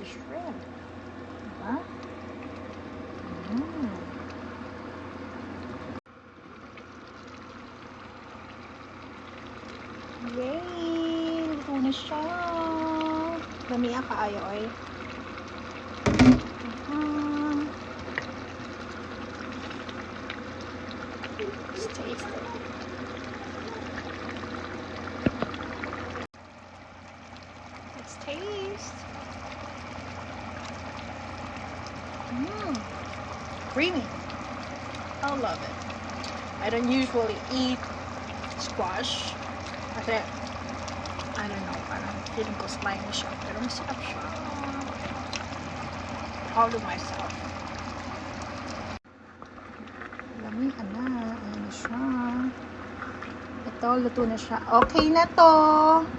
the shrimp. Diba? Mm. Yay! Luto na siya. Lamiya kaayo ay. Let's taste it. Let's taste. Creamy. I love it. I don't usually eat squash. Kasi, I don't know, parang feeling ko slimy siya. Pero masarap siya. Proud of myself. Lamihan na. Ayan na siya. Ito, luto na siya. Okay na to.